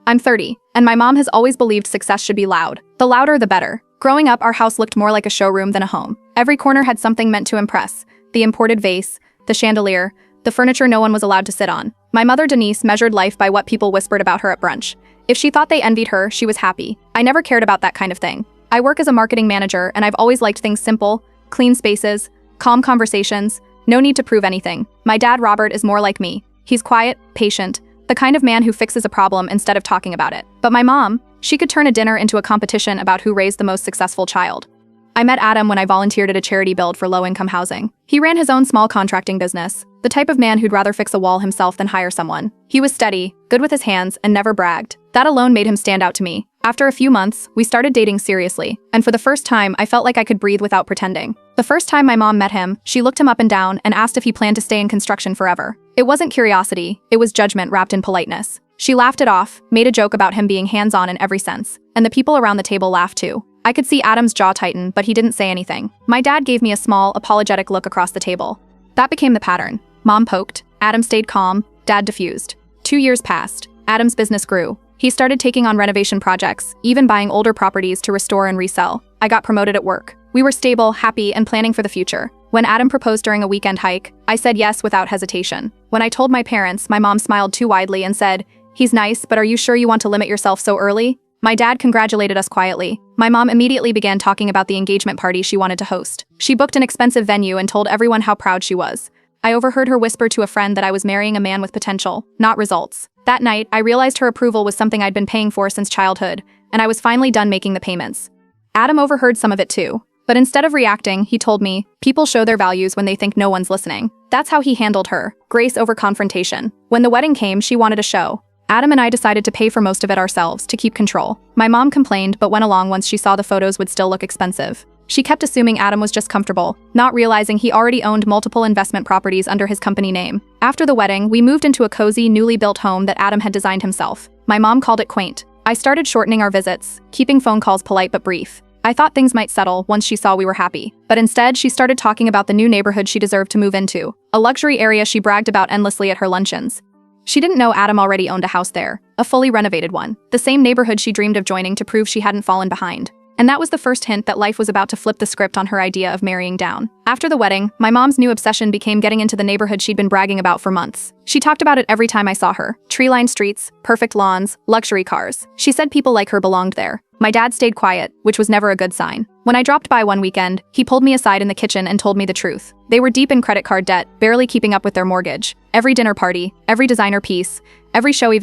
I'm 30, and my mom has always believed success should be loud. The louder, the better. Growing up, our house looked more like a showroom than a home. Every corner had something meant to impress. The imported vase, the chandelier, the furniture no one was allowed to sit on. My mother, Denise, measured life by what people whispered about her at brunch. If she thought they envied her, she was happy. I never cared about that kind of thing. I work as a marketing manager, and I've always liked things simple, clean spaces, calm conversations, no need to prove anything. My dad, Robert, is more like me. He's quiet, patient, the kind of man who fixes a problem instead of talking about it. But my mom, she could turn a dinner into a competition about who raised the most successful child. I met Adam when I volunteered at a charity build for low-income housing. He ran his own small contracting business, the type of man who'd rather fix a wall himself than hire someone. He was steady, good with his hands, and never bragged. That alone made him stand out to me. After a few months, we started dating seriously, and for the first time, I felt like I could breathe without pretending. The first time my mom met him, she looked him up and down and asked if he planned to stay in construction forever. It wasn't curiosity, it was judgment wrapped in politeness. She laughed it off, made a joke about him being hands-on in every sense, and the people around the table laughed too. I could see Adam's jaw tighten, but he didn't say anything. My dad gave me a small, apologetic look across the table. That became the pattern. Mom poked, Adam stayed calm, Dad diffused. 2 years passed. Adam's business grew. He started taking on renovation projects, even buying older properties to restore and resell. I got promoted at work. We were stable, happy, and planning for the future. When Adam proposed during a weekend hike, I said yes without hesitation. When I told my parents, my mom smiled too widely and said, "He's nice, but are you sure you want to limit yourself so early?" My dad congratulated us quietly. My mom immediately began talking about the engagement party she wanted to host. She booked an expensive venue and told everyone how proud she was. I overheard her whisper to a friend that I was marrying a man with potential, not results. That night, I realized her approval was something I'd been paying for since childhood, and I was finally done making the payments. Adam overheard some of it too. But instead of reacting, he told me, people show their values when they think no one's listening. That's how he handled her, grace over confrontation. When the wedding came, she wanted a show. Adam and I decided to pay for most of it ourselves to keep control. My mom complained, but went along once she saw the photos would still look expensive. She kept assuming Adam was just comfortable, not realizing he already owned multiple investment properties under his company name. After the wedding, we moved into a cozy, newly built home that Adam had designed himself. My mom called it quaint. I started shortening our visits, keeping phone calls polite but brief. I thought things might settle once she saw we were happy. But instead, she started talking about the new neighborhood she deserved to move into, a luxury area she bragged about endlessly at her luncheons. She didn't know Adam already owned a house there, a fully renovated one, the same neighborhood she dreamed of joining to prove she hadn't fallen behind. And that was the first hint that life was about to flip the script on her idea of marrying down. After the wedding, my mom's new obsession became getting into the neighborhood she'd been bragging about for months. She talked about it every time I saw her. Tree-lined streets, perfect lawns, luxury cars. She said people like her belonged there. My dad stayed quiet, which was never a good sign. When I dropped by one weekend, he pulled me aside in the kitchen and told me the truth. They were deep in credit card debt, barely keeping up with their mortgage. Every dinner party, every designer piece, every showy